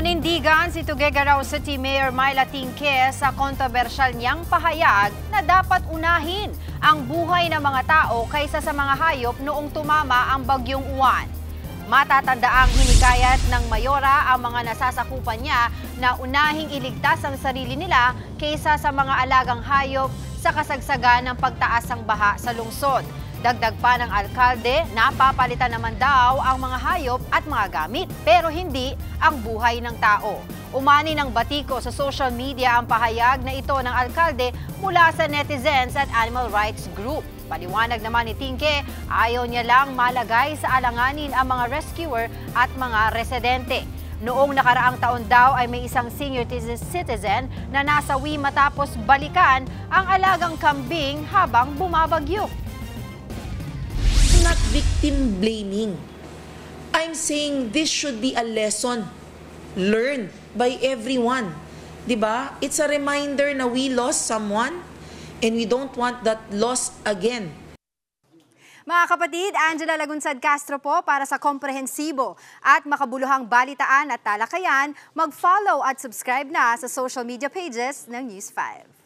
Nanindigan si Tuguegarao City Mayor Myla Tingke sa kontrobersyal niyang pahayag na dapat unahin ang buhay ng mga tao kaysa sa mga hayop noong tumama ang bagyong Uwan. Matatandaang hinikayat ng mayora ang mga nasasakupan niya na unahing iligtas ang sarili nila kaysa sa mga alagang hayop sa kasagsagan ng pagtaas ng baha sa lungsod. Dagdag pa ng alkalde, napapalitan naman daw ang mga hayop at mga gamit, pero hindi ang buhay ng tao. Umani ng batiko sa social media ang pahayag na ito ng alkalde mula sa netizens at animal rights group. Paliwanag naman ni Tingke, ayaw niya lang malagay sa alanganin ang mga rescuer at mga residente. Noong nakaraang taon daw ay may isang senior citizen na nasawi matapos balikan ang alagang kambing habang bumabagyo. Not victim blaming. I'm saying this should be a lesson learned by everyone. 'Di ba? It's a reminder na we lost someone and we don't want that loss again. Mga kapatid, Angela Lagunsad Castro po para sa komprehensibo at makabuluhang balitaan at talakayan. Mag-follow at subscribe na sa social media pages ng News 5.